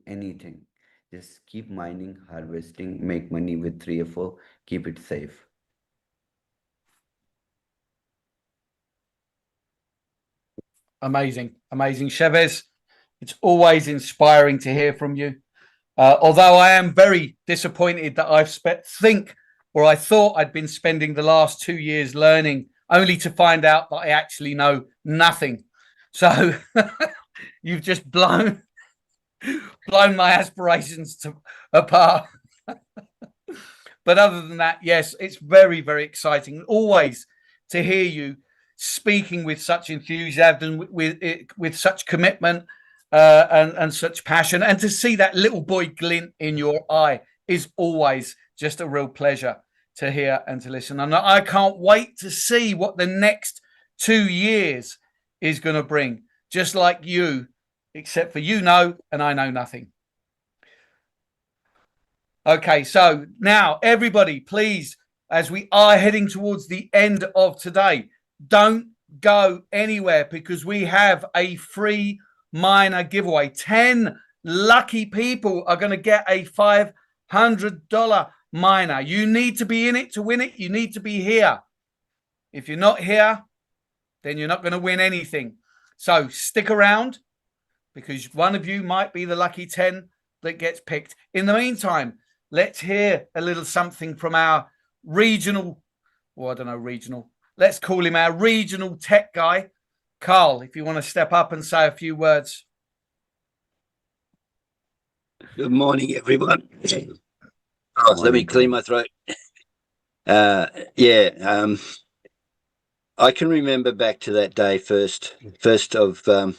anything. Just keep mining, harvesting, make money with 3 or 4, keep it safe. Amazing, amazing. Chavez, it's always inspiring to hear from you. Although I am very disappointed that I thought I'd been spending the last 2 years learning, only to find out that I actually know nothing. So you've just blown my aspirations apart. But other than that, yes, it's very, very exciting always to hear you speaking with such enthusiasm, with such commitment, and such passion, and to see that little boy glint in your eye is always just a real pleasure to hear and to listen. And I can't wait to see what the next 2 years is going to bring, just like you, except for you know and I know nothing. Okay, so now everybody, please, as we are heading towards the end of today, don't go anywhere, because we have a free miner giveaway. 10 lucky people are going to get a $500 miner. You need to be in it to win it. You need to be here. If you're not here, then you're not going to win anything. So stick around, because one of you might be the lucky 10 that gets picked. In the meantime, let's hear a little something from our regional, or I don't know, regional. Let's call him our regional tech guy. Carl, if you want to step up and say a few words. Good morning, everyone. Let me clear my throat. I can remember back to that day, first of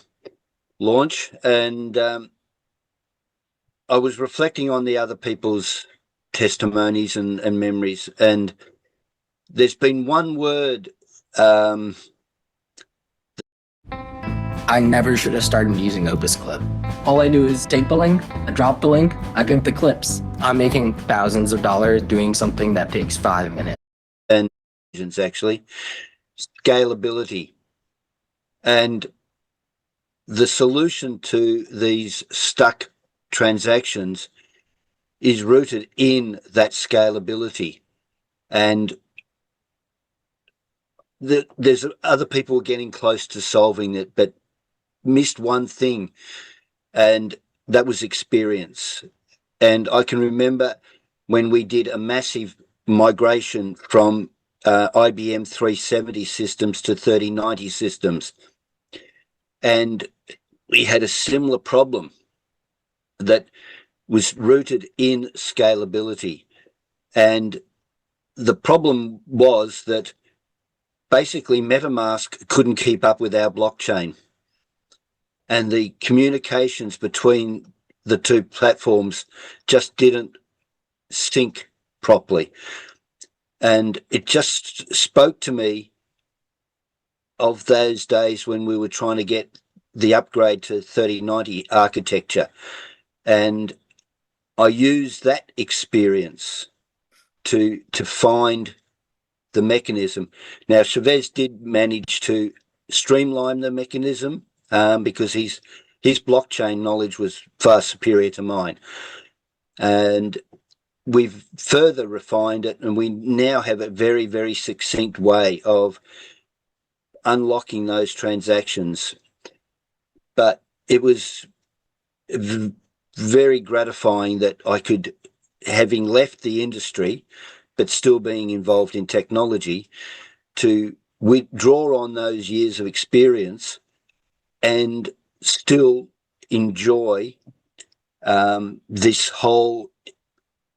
launch, and I was reflecting on the other people's testimonies and memories, and there's been one word. I never should have started using Opus Clip. All I do is take the link, I drop the link, I get the clips. I'm making thousands of dollars doing something that takes 5 minutes. And actually, scalability. And the solution to these stuck transactions is rooted in that scalability. And there's other people getting close to solving it, but missed one thing, and that was experience. And I can remember when we did a massive migration from IBM 370 systems to 3090 systems, and we had a similar problem that was rooted in scalability. And the problem was that basically MetaMask couldn't keep up with our blockchain, and the communications between the two platforms just didn't sync properly. And it just spoke to me of those days when we were trying to get the upgrade to 3090 architecture. And I used that experience to find the mechanism. Now, Chavez did manage to streamline the mechanism because his blockchain knowledge was far superior to mine. And we've further refined it, and we now have a very, very succinct way of unlocking those transactions. But it was very gratifying that I could, having left the industry, but still being involved in technology, to withdraw on those years of experience and still enjoy this whole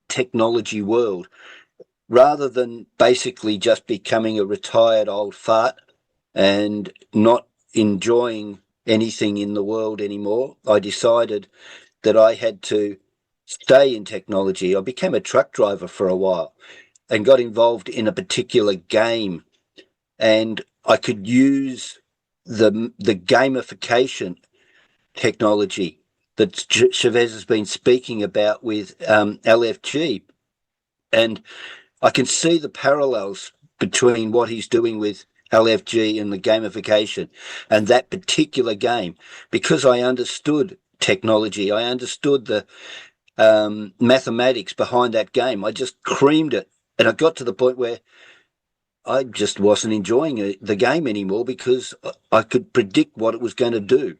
technology world, rather than basically just becoming a retired old fart and not enjoying anything in the world anymore. I decided that I had to stay in technology. I became a truck driver for a while and got involved in a particular game, and I could use the gamification technology that Chavez has been speaking about with LFG. And I can see the parallels between what he's doing with LFG and the gamification and that particular game, because I understood technology. I understood the mathematics behind that game. I just creamed it, and I got to the point where I just wasn't enjoying the game anymore because I could predict what it was going to do.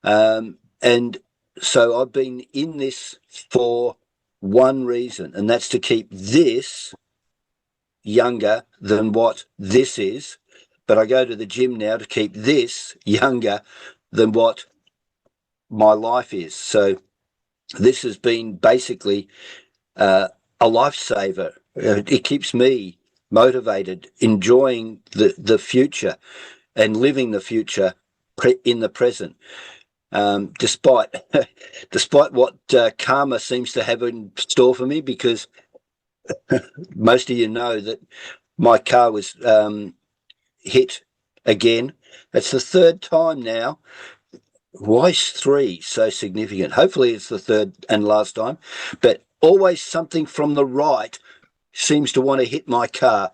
And so I've been in this for one reason, and that's to keep this younger than what this is. But I go to the gym now to keep this younger than what my life is. So this has been basically a lifesaver. It keeps me motivated, enjoying the future and living the future in the present, despite what karma seems to have in store for me, because most of you know that my car was hit again. It's the third time now. Why is 3 so significant? Hopefully it's the third and last time, but always something from the right seems to want to hit my car.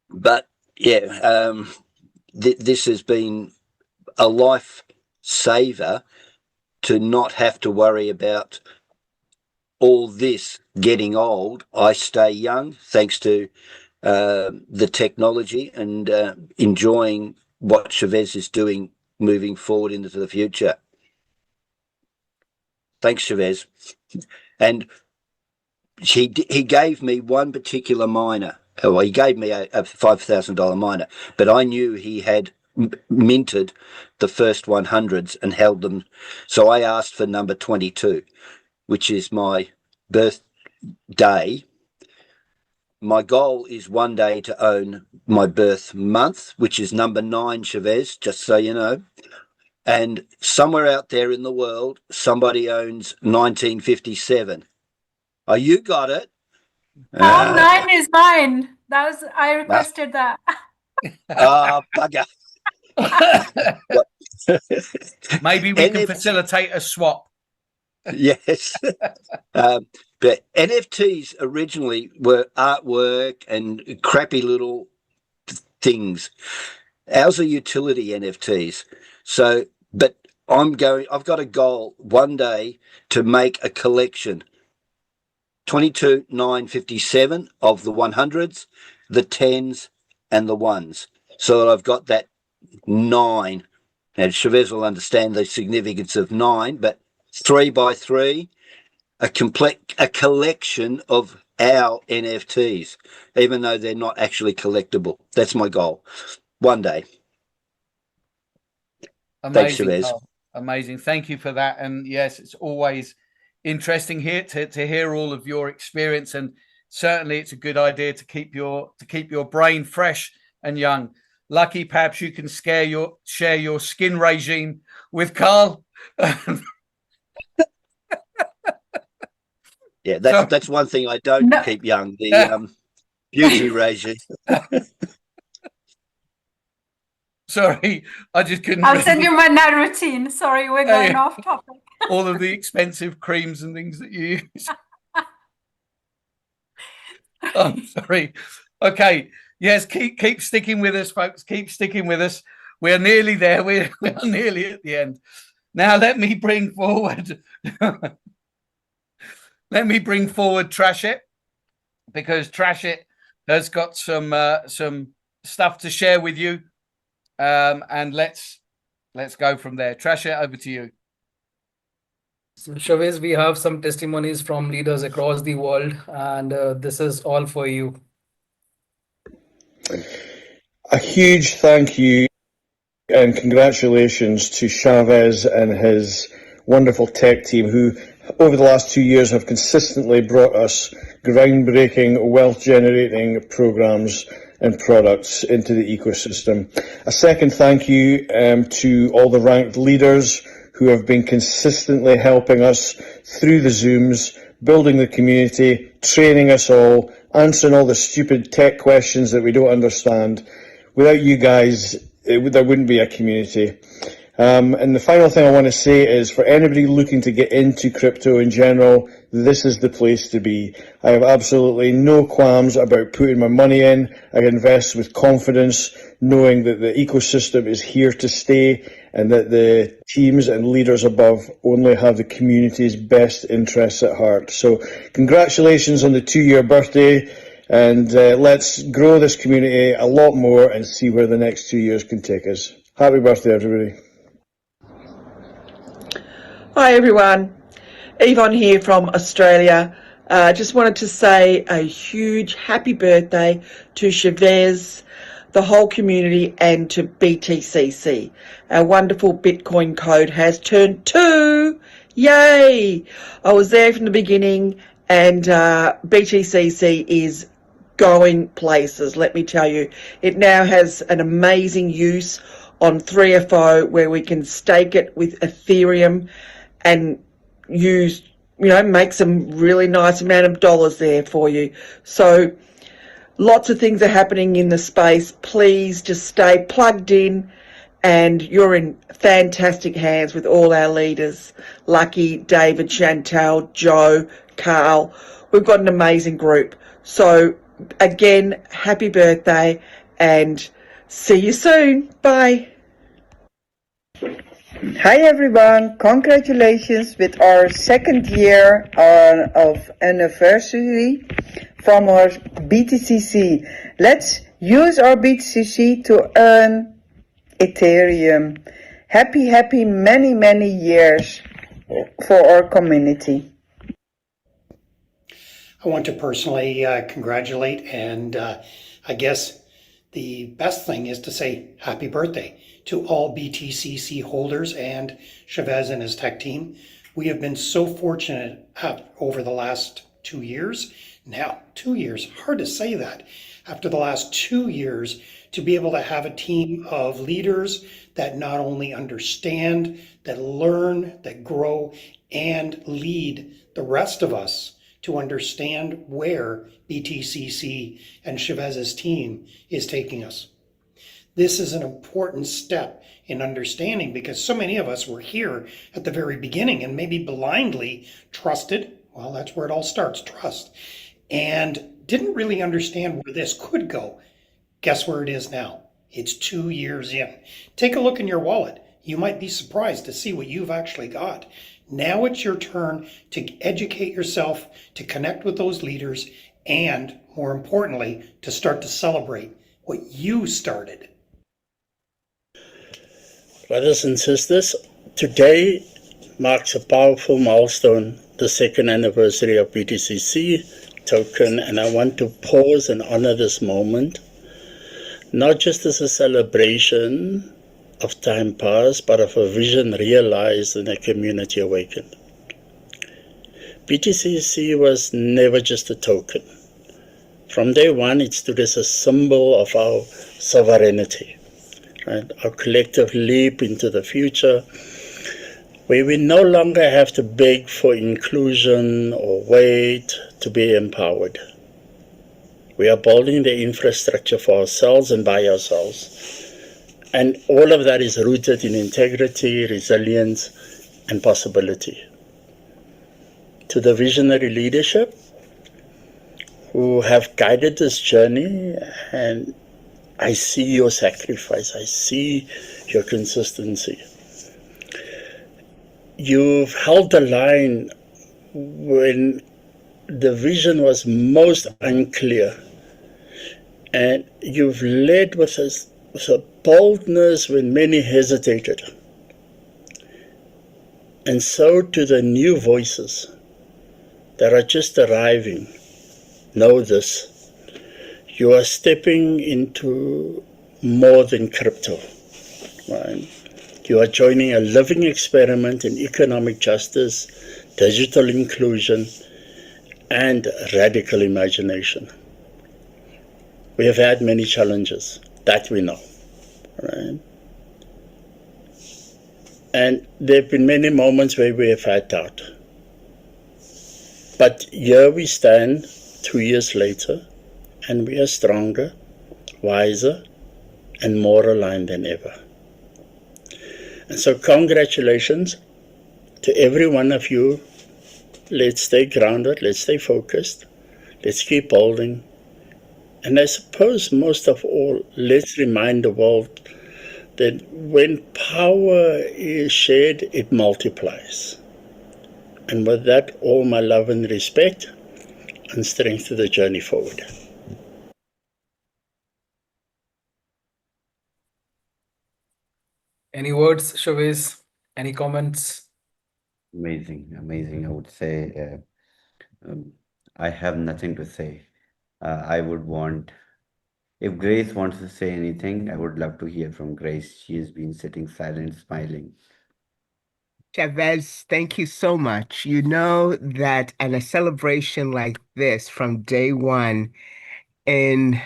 But yeah, this has been a life saver to not have to worry about all this getting old. I stay young thanks to the technology and enjoying what Chavez is doing moving forward into the future. Thanks, Chavez. And he gave me one particular miner. Well, he gave me a $5,000 miner, but I knew he had minted the first 100s and held them. So I asked for number 22, which is my birthday. My goal is one day to own my birth month, which is number 9, Chavez, just so you know. And somewhere out there in the world, somebody owns 1957. Oh, you got it. 9 is mine. I requested that. Bugger. Maybe we can facilitate a swap. Yes. But NFTs originally were artwork and crappy little things. Ours are utility NFTs. So, but I've got a goal one day to make a collection. 22, 9, 57 of the 100s, the 10s and the 1s. So that I've got that 9. Now, Chavez will understand the significance of 9, but 3 by 3, a collection of our NFTs, even though they're not actually collectible. That's my goal. One day. Amazing, thanks, Chavez. Carl. Amazing. Thank you for that. And yes, it's always interesting here to hear all of your experience, and certainly it's a good idea to keep your brain fresh and young. Lucky, perhaps you can share your skin regime with Carl. Yeah, that's one thing I don't keep young, the beauty regime. Sorry, I just couldn't. I'll send you my night routine. Sorry, we're going off topic. All of the expensive creams and things that you use. I'm sorry. Okay. Yes, keep sticking with us, folks. Keep sticking with us. We're nearly there. We're nearly at the end. Now let me bring forward Trash It, because Trash It has got some stuff to share with you. And let's go from there. Trash It, over to you. So, Chavez, we have some testimonies from leaders across the world, and this is all for you. A huge thank you and congratulations to Chavez and his wonderful tech team, who over the last 2 years have consistently brought us groundbreaking, wealth-generating programs and products into the ecosystem. A second thank you to all the ranked leaders who have been consistently helping us through the Zooms, building the community, training us all, answering all the stupid tech questions that we don't understand. Without you guys, there wouldn't be a community. And the final thing I want to say is, for anybody looking to get into crypto in general, this is the place to be. I have absolutely no qualms about putting my money in. I invest with confidence, knowing that the ecosystem is here to stay and that the teams and leaders above only have the community's best interests at heart. So congratulations on the 2-year birthday, and let's grow this community a lot more and see where the next 2 years can take us. Happy birthday, everybody. Hi everyone, Yvonne here from Australia. Just wanted to say a huge happy birthday to Chavez, the whole community, and to BTCC. Our wonderful Bitcoin code has turned 2. Yay! I was there from the beginning, and BTCC is going places, let me tell you. It now has an amazing use on 3FO where we can stake it with Ethereum and use, make some really nice amount of dollars there for you. So lots of things are happening in the space. Please just stay plugged in, and you're in fantastic hands with all our leaders. Lucky, David, Chantal, Joe, Carl. We've got an amazing group. So again, happy birthday and see you soon. Bye. Hi everyone, congratulations with our 2nd year of anniversary from our BTCC. Let's use our BTCC to earn Ethereum. Happy many years for our community. I want to personally congratulate, and I guess the best thing is to say happy birthday to all BTCC holders and Chavez and his tech team. We have been so fortunate over the last 2 years. Now, 2 years, hard to say that. After the last 2 years, to be able to have a team of leaders that not only understand, that learn, that grow, and lead the rest of us to understand where BTCC and Chavez's team is taking us. This is an important step in understanding, because so many of us were here at the very beginning and maybe blindly trusted. Well, that's where it all starts, trust. And didn't really understand where this could go. Guess where it is now? It's 2 years in. Take a look in your wallet. You might be surprised to see what you've actually got. Now it's your turn to educate yourself, to connect with those leaders, and more importantly, to start to celebrate what you started. Brothers and sisters, today marks a powerful milestone, the 2nd anniversary of BTCC token, and I want to pause and honor this moment, not just as a celebration of time past, but of a vision realized and a community awakened. BTCC was never just a token. From day one, it stood as a symbol of our sovereignty, right? Our collective leap into the future, where we no longer have to beg for inclusion or wait to be empowered. We are building the infrastructure for ourselves and by ourselves. And all of that is rooted in integrity, resilience, and possibility. To the visionary leadership who have guided this journey, and I see your sacrifice, I see your consistency. You've held the line when the vision was most unclear, and you've led with a boldness when many hesitated. And so to the new voices that are just arriving, know this: you are stepping into more than crypto, right? You are joining a living experiment in economic justice, digital inclusion, and radical imagination. We have had many challenges, that we know, right? And there have been many moments where we have had doubt. But here we stand 2 years later, and we are stronger, wiser, and more aligned than ever. And so congratulations to every one of you. Let's stay grounded, let's stay focused, let's keep building, And I suppose most of all, let's remind the world that when power is shared, it multiplies. And with that, all my love and respect and strength to the journey forward. Any words, Chavez? Any comments? Amazing, amazing. I would say I have nothing to say. I would want, if Grace wants to say anything, I would love to hear from Grace. She has been sitting silent, smiling. Chavez, thank you so much. You know that in a celebration like this from day one in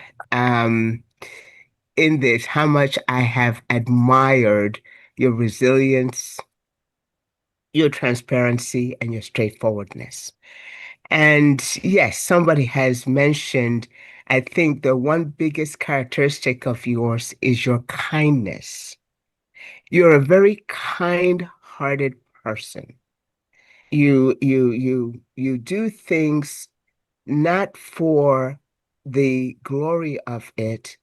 this, how much I have admired your resilience, your transparency, and your straightforwardness. And yes, somebody has mentioned, I think the one biggest characteristic of yours is your kindness. You're a very kind-hearted person. You do things not for the glory of it,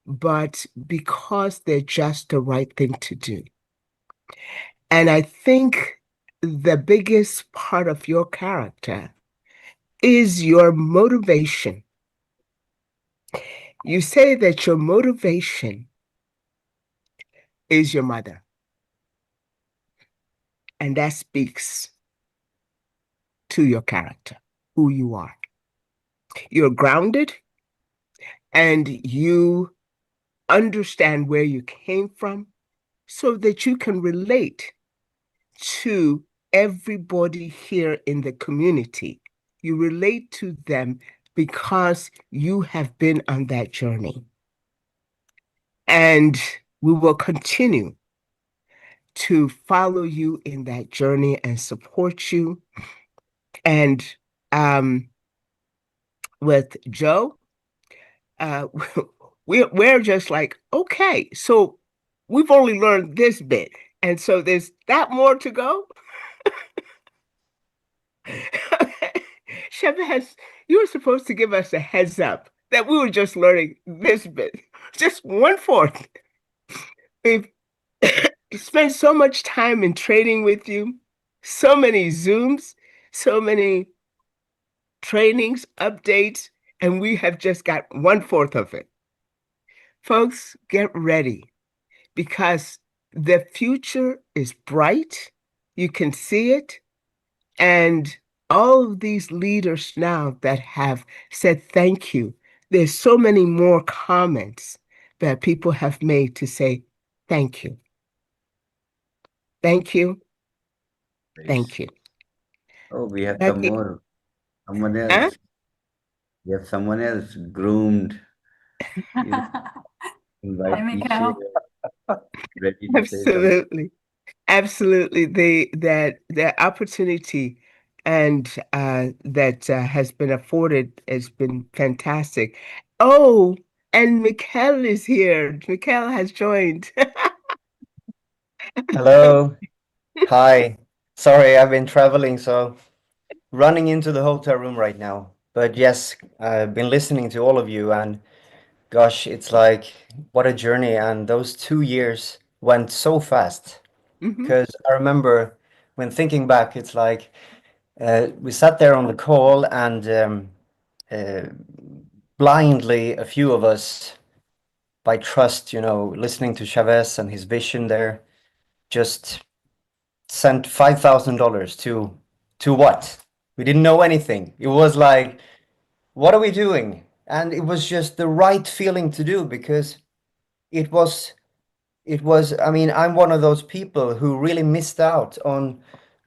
but because they're just the right thing to do. And I think the biggest part of your character is your motivation. You say that your motivation is your mother. And that speaks to your character, who you are. You're grounded and you understand where you came from so that you can relate to everybody here in the community. You relate to them because you have been on that journey. And we will continue to follow you in that journey and support you. And with Joe, we're just like, okay, so we've only learned this bit. And so there's that more to go. Chavez, you were supposed to give us a heads up that we were just learning this bit, just 1/4. We've spent so much time in training with you, so many Zooms, so many trainings, updates, and we have just got 1/4 of it. Folks, get ready because the future is bright. You can see it. And all of these leaders now that have said thank you, there's so many more comments that people have made to say thank you. Thank you. Thank you. Oh, we have Thank some you. more. Someone Huh? else. We have someone else groomed. Invite Hi, Ishe, Mikhail. ready to say something. Absolutely. Absolutely. The opportunity and that has been afforded has been fantastic. Oh, and Mikhail is here. Mikhail has joined. Hello. Hi. Sorry, I've been traveling, so running into the hotel room right now. But yes, I've been listening to all of you, and gosh, it's like what a journey. And those 2 years went so fast. Because I remember when thinking back, it's like we sat there on the call and blindly, a few of us, by trust, listening to Chavez and his vision there, just sent $5,000 to what? We didn't know anything. It was like, what are we doing? And it was just the right feeling to do because it was, I mean, I'm one of those people who really missed out on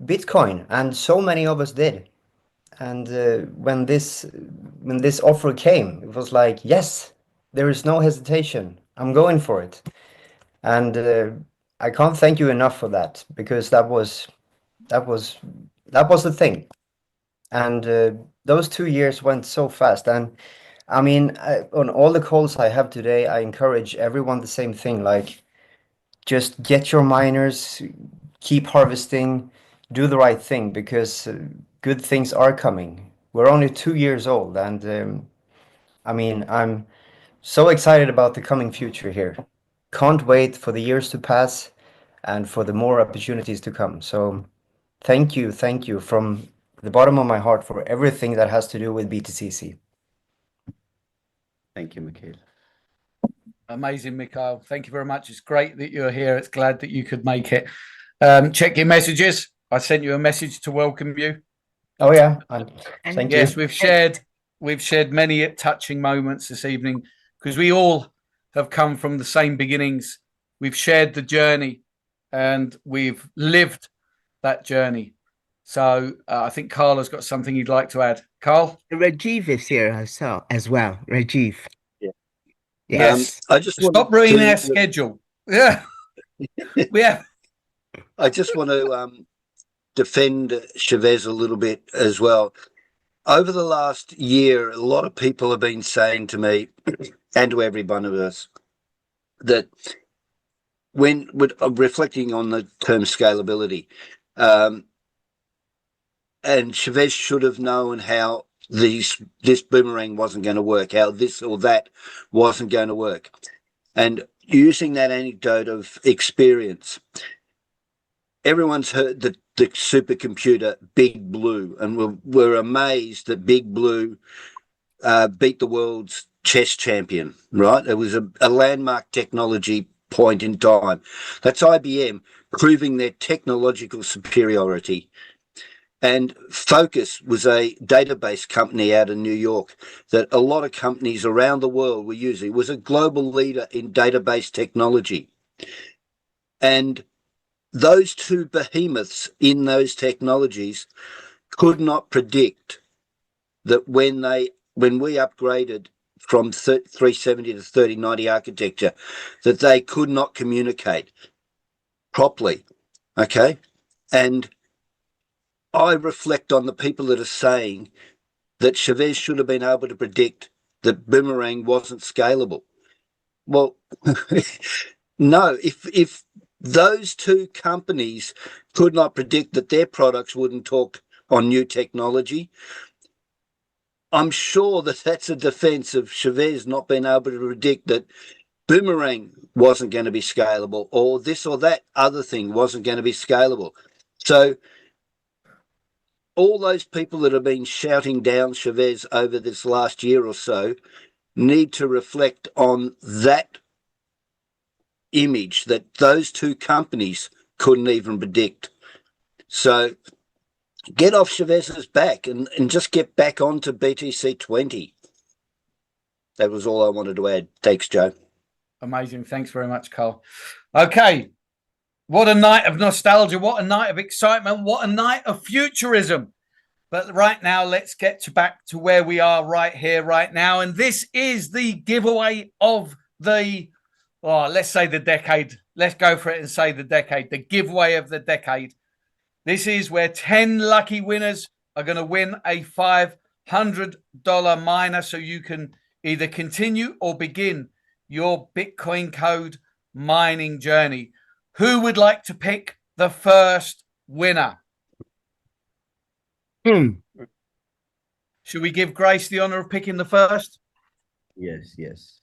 Bitcoin, and so many of us did. And when this offer came, it was like, yes, there is no hesitation. I'm going for it. And I can't thank you enough for that because that was the thing. And those 2 years went so fast. And I mean, on all the calls I have today, I encourage everyone the same thing, like just get your miners, keep harvesting, do the right thing because good things are coming. We're only 2 years old, and I mean, I'm so excited about the coming future here. Can't wait for the years to pass and for the more opportunities to come. So thank you from the bottom of my heart for everything that has to do with BTCC. Thank you, Mikhail. Amazing, Mikhail. Thank you very much. It's great that you're here. It's glad that you could make it. Check your messages. I sent you a message to welcome you. Oh yeah, thank you. Yes, we've shared many touching moments this evening because we all have come from the same beginnings. We've shared the journey and we've lived that journey. So I think Carl has got something he'd like to add. Carl? Rajiv is here as well. Rajiv. Yeah. Yes. I just stop ruining our schedule. Yeah. Yeah. I just want to defend Chavez a little bit as well. Over the last year, a lot of people have been saying to me and to every one of us that when reflecting on the term scalability, and Chavez should have known how this boomerang wasn't going to work, how this or that wasn't going to work. And using that anecdote of experience, everyone's heard the supercomputer Big Blue, and we're amazed that Big Blue beat the world's chess champion, right? It was a landmark technology point in time. That's IBM proving their technological superiority. And Focus was a database company out of New York that a lot of companies around the world were using. It was a global leader in database technology. And those two behemoths in those technologies could not predict that when we upgraded from 370 to 3090 architecture, that they could not communicate properly. Okay? And I reflect on the people that are saying that Chavez should have been able to predict that Boomerang wasn't scalable. Well, no, if those two companies could not predict that their products wouldn't talk on new technology, I'm sure that that's a defense of Chavez not being able to predict that Boomerang wasn't going to be scalable, or this or that other thing wasn't going to be scalable. So all those people that have been shouting down Chavez over this last year or so need to reflect on that image that those two companies couldn't even predict. So get off Chavez's back and just get back onto BTC 20. That was all I wanted to add. Thanks, Joe. Amazing. Thanks very much, Carl. Okay. What a night of nostalgia. What a night of excitement. What a night of futurism. But right now, let's get back to where we are right here, right now. And this is the giveaway of the, let's say the decade. Let's go for it and say the decade. The giveaway of the decade. This is where 10 lucky winners are going to win a $500 miner, so you can either continue or begin your Bitcoin code mining journey. Who would like to pick the first winner? Should we give Grace the honor of picking the first? Yes, yes.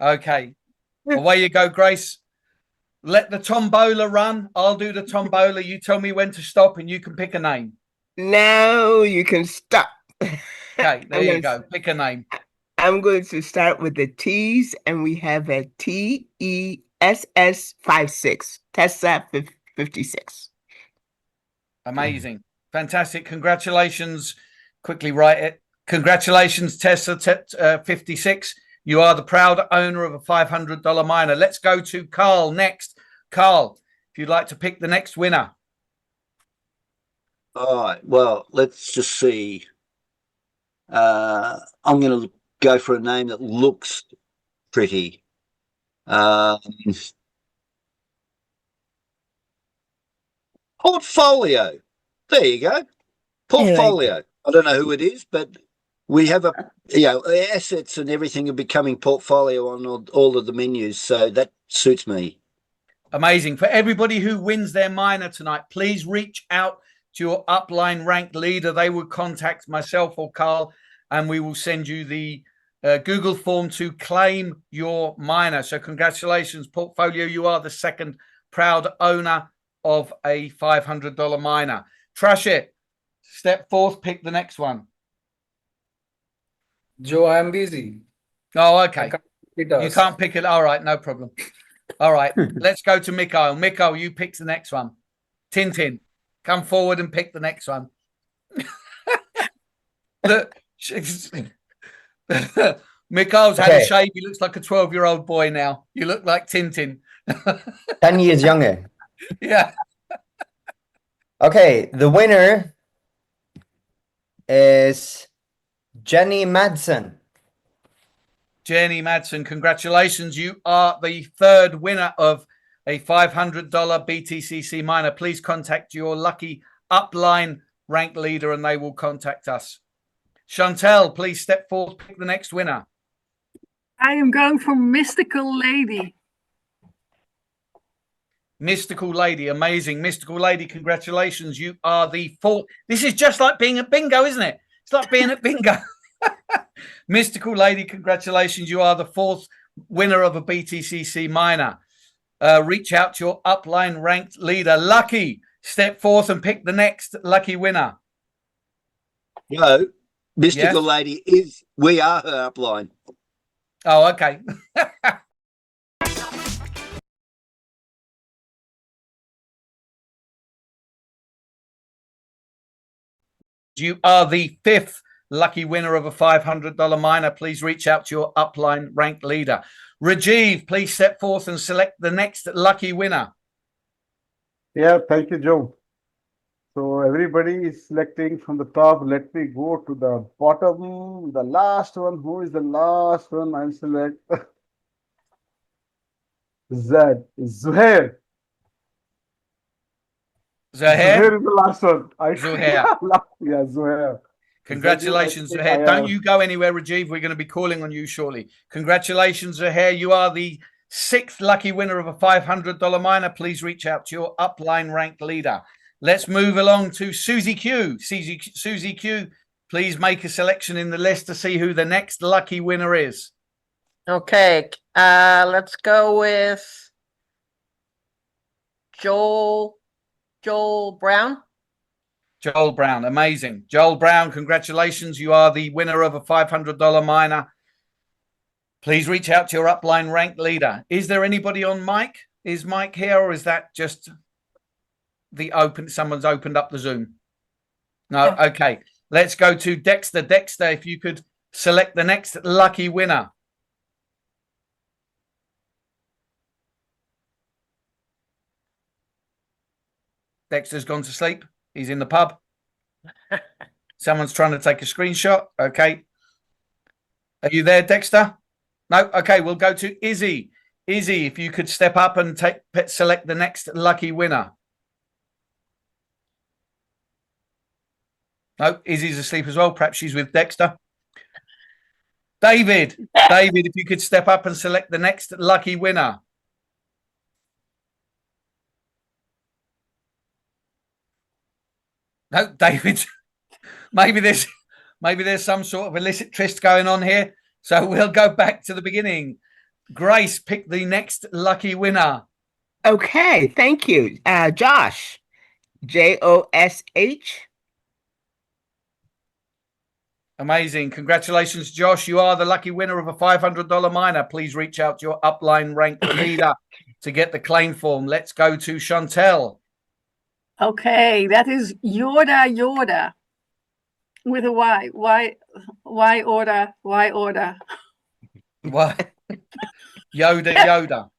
Okay. Away you go, Grace. Let the tombola run. I'll do the tombola. You tell me when to stop and you can pick a name. Now you can stop. Okay, there you go. Pick a name. I'm going to start with the T's, and we have a TESS56. Tessa 56. Amazing. Fantastic. Congratulations. Quickly write it. Congratulations, Tessa 56. You are the proud owner of a $500 miner. Let's go to Carl next. Carl, if you'd like to pick the next winner. All right. Well, let's just see. I'm going to go for a name that looks pretty. Portfolio. There you go. Portfolio. I don't know who it is, but we have assets and everything are becoming portfolio on all of the menus. So that suits me. Amazing. For everybody who wins their miner tonight, please reach out to your upline ranked leader. They will contact myself or Carl, and we will send you the Google form to claim your miner. So congratulations, Portfolio. You are the second proud owner of a $500 miner. Trash it. Step forth, pick the next one. Joe, I am busy. Oh, okay. You can't pick it. All right, no problem. All right, let's go to Mikhail. Mikhail, you pick the next one. Tintin, come forward and pick the next one. Look, Mikhail's had a shave. He looks like a 12-year-old boy now. You look like Tintin. 10 years younger. Yeah. Okay, the winner is Jenny Madsen. Jenny Madsen, congratulations. You are the third winner of a $500 BTCC miner. Please contact your lucky upline rank leader and they will contact us. Chantel, please step forward, pick the next winner. I am going for Mystical Lady. Mystical Lady, amazing. Mystical Lady, congratulations. You are the fourth. This is just like being at bingo, isn't it? It's like being at bingo. Mystical Lady, congratulations. You are the fourth winner of a BTCC miner. Reach out to your upline ranked leader. Lucky, step forth and pick the next lucky winner. No, Mystical Lady is, we are her upline. Oh, okay. You are the fifth lucky winner of a $500 miner. Please reach out to your upline ranked leader. Rajiv, please step forth and select the next lucky winner. Yeah, thank you, Joe. So everybody is selecting from the top. Let me go to the bottom. The last one. Who is the last one? I'll select Zuhair. Zuhair is the last one. Zuhair. Yeah, Zuhair. Congratulations, Zuhair. Don't you go anywhere, Rajiv. We're going to be calling on you shortly. Congratulations, Zuhair. You are the sixth lucky winner of a $500 miner. Please reach out to your upline ranked leader. Let's move along to Susie Q. Susie Q, please make a selection in the list to see who the next lucky winner is. Okay, let's go with Joel Brown. Joel Brown, amazing. Joel Brown, congratulations. You are the winner of a $500 miner. Please reach out to your upline ranked leader. Is there anybody on mic? Is Mike here, or is that just someone's opened up the Zoom? No, okay. Let's go to Dexter. Dexter, if you could select the next lucky winner. Dexter's gone to sleep. He's in the pub. Someone's trying to take a screenshot. Okay. Are you there, Dexter? No? Okay, we'll go to Izzy. Izzy, if you could step up and select the next lucky winner. No, Izzy's asleep as well. Perhaps she's with Dexter. David, if you could step up and select the next lucky winner. No, David. Maybe there's some sort of illicit tryst going on here. So we'll go back to the beginning. Grace, pick the next lucky winner. Okay, thank you. Josh, Josh. Amazing. Congratulations, Josh. You are the lucky winner of a $500 miner. Please reach out to your upline ranked leader to get the claim form. Let's go to Chantel. Okay, that is Yoda with a Y. Why order? What? Yoda.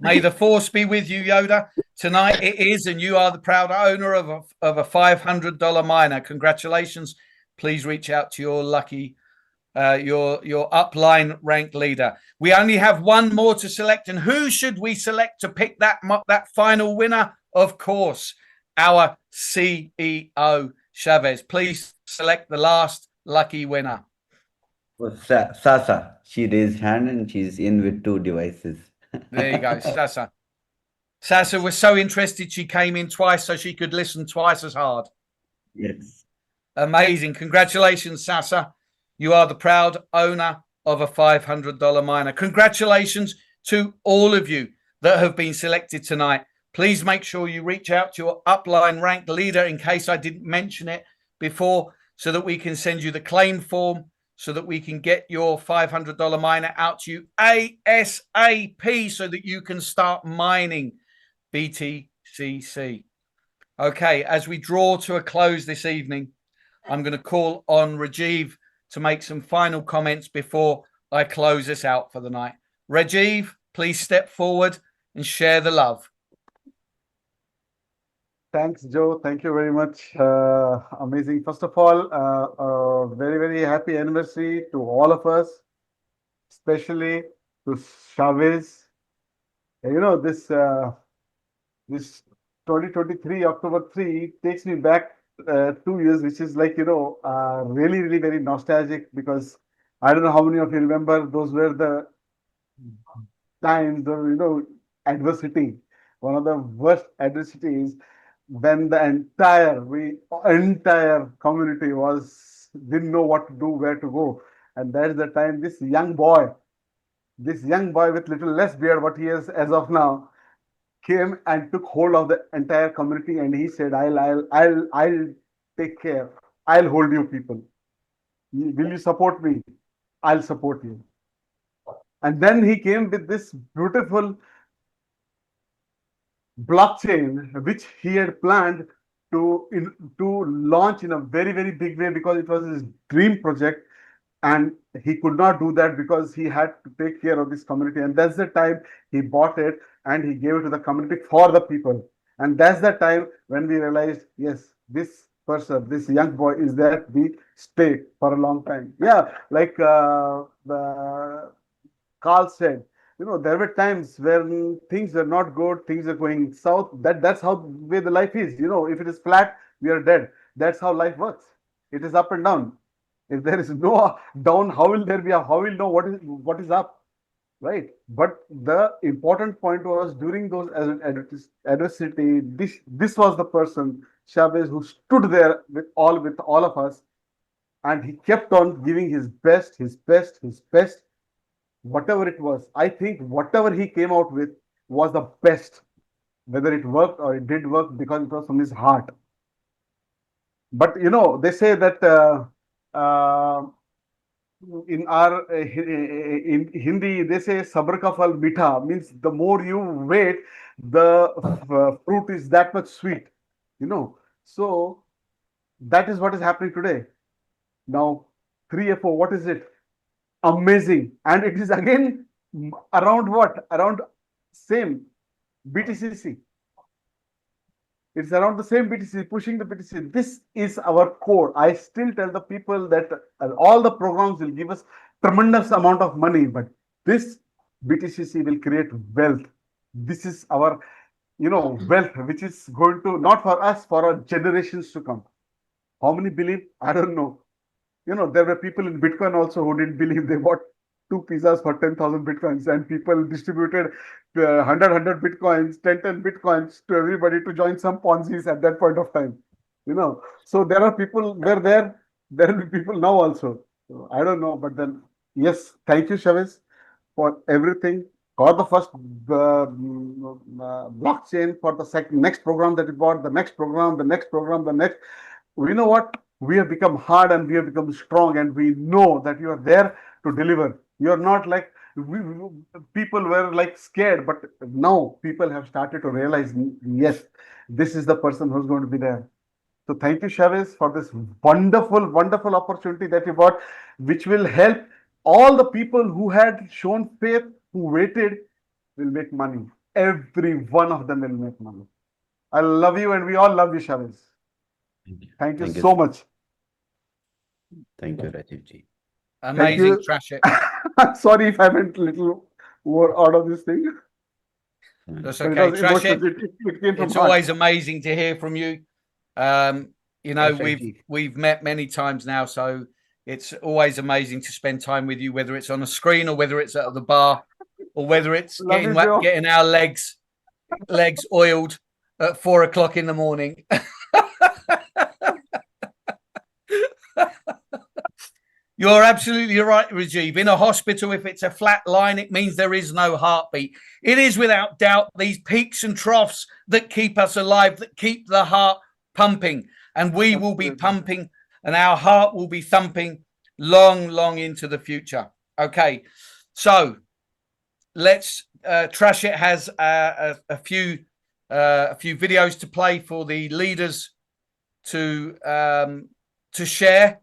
May the force be with you, Yoda. Tonight it is, and you are the proud owner of a $500 miner. Congratulations. Please reach out to your lucky, your upline ranked leader. We only have one more to select, and who should we select to pick that final winner? Of course, our CEO Chavez. Please select the last lucky winner. Well, Sasa, she raised hand and she's in with 2 devices. There you go, Sasa. Sasa was so interested she came in twice so she could listen twice as hard. Yes. Amazing. Congratulations, Sasa. You are the proud owner of a $500 miner. Congratulations to all of you that have been selected tonight. Please make sure you reach out to your upline ranked leader in case I didn't mention it before, so that we can send you the claim form, so that we can get your $500 miner out to you ASAP so that you can start mining BTCC. Okay, as we draw to a close this evening, I'm going to call on Rajiv to make some final comments before I close us out for the night. Rajiv, please step forward and share the love. Thanks, Joe. Thank you very much. Amazing. First of all, very, very happy anniversary to all of us, especially to Chavez. You know, this 2023, October 3, takes me back 2 years, which is like, really, really very nostalgic, because I don't know how many of you remember, those were the times, adversity. One of the worst adversities, when the entire community didn't know what to do, where to go. And that's the time this young boy with little less beard what he is as of now, came and took hold of the entire community, and he said, I'll take care. I'll hold you people. Will you support me? I'll support you. And then he came with this beautiful blockchain, which he had planned to launch in a very, very big way, because it was his dream project, and he could not do that because he had to take care of this community. And that's the time he bought it and he gave it to the community for the people. And that's the time when we realized, yes, this person, this young boy is there to be stay for a long time. Yeah, like Carl said, there were times when things were not good, things are going south. That's how way the life is. If it is flat, we are dead. That's how life works. It is up and down. If there is no down, how will there be up? How will know what is up, right? But the important point was, during those adversity, this was the person, Chavez, who stood there with all of us, and he kept on giving his best. Whatever it was, I think whatever he came out with was the best, whether it worked or it did work, because it was from his heart. But they say that in Hindi, they say sabr ka phal mitha, means the more you wait, the fruit is that much sweet. So that is what is happening today. Now 3FO, what is it? Amazing. And it is again around what? Around same BTCC. It's around the same BTC, pushing the BTC. This is our core. I still tell the people that all the programs will give us tremendous amount of money, but this BTCC will create wealth. This is our, wealth, which is going to, not for us, for our generations to come. How many believe? I don't know. There were people in Bitcoin also who didn't believe. They bought 2 pizzas for 10,000 Bitcoins, and people distributed 100 Bitcoins, 10 Bitcoins to everybody to join some Ponzi's at that point of time. So there are people there will be people now also. So I don't know, but then, yes, thank you, Chavez, for everything. For the first blockchain, for the next program that you bought, the next program, the next. You know what? We have become hard and we have become strong, and we know that you are there to deliver. You are not like, people were like scared, but now people have started to realize, yes, this is the person who's going to be there. So thank you, Chavez, for this wonderful, wonderful opportunity that you brought, which will help all the people who had shown faith, who waited, will make money. Every one of them will make money. I love you, and we all love you, Chavez. Thank you so much. Thank you, Rajiv ji. Amazing, trash it. Sorry if I went a little more out of this thing. That's okay. Trash it. It's always amazing to hear from you. We've met many times now, so it's always amazing to spend time with you, whether it's on a screen or whether it's at the bar or whether it's getting our legs oiled at 4 o'clock in the morning. You're absolutely right, Rajiv. In a hospital, if it's a flat line, it means there is no heartbeat. It is without doubt these peaks and troughs that keep us alive, that keep the heart pumping. And we will be pumping and our heart will be thumping long, long into the future. Okay, so let's, Trash It has a few videos to play for the leaders to share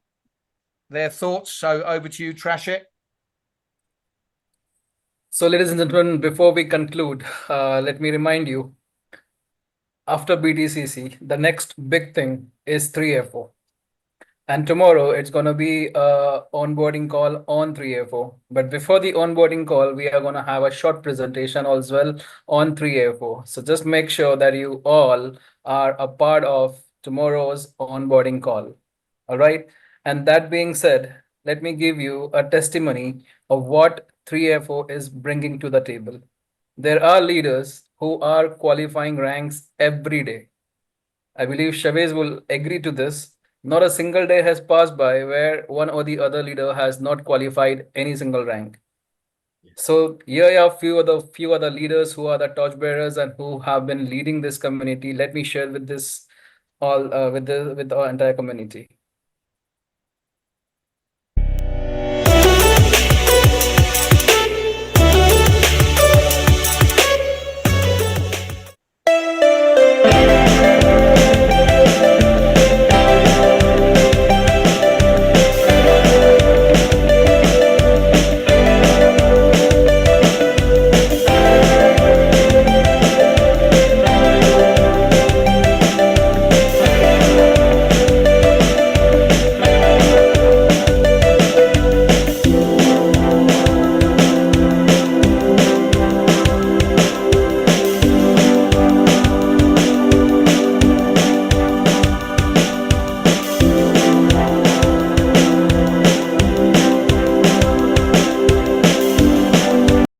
their thoughts. So over to you, Trash It. So, ladies and gentlemen, before we conclude, let me remind you, after BTCC, the next big thing is 3FO. And tomorrow it's going to be a onboarding call on 3FO. But before the onboarding call, we are going to have a short presentation as well on 3FO. So just make sure that you all are a part of tomorrow's onboarding call. All right. And that being said, let me give you a testimony of what 3FO is bringing to the table. There are leaders who are qualifying ranks every day. I believe Chavez will agree to this. Not a single day has passed by where one or the other leader has not qualified any single rank. So here are few other leaders who are the torchbearers and who have been leading this community. Let me share with this all with our entire community.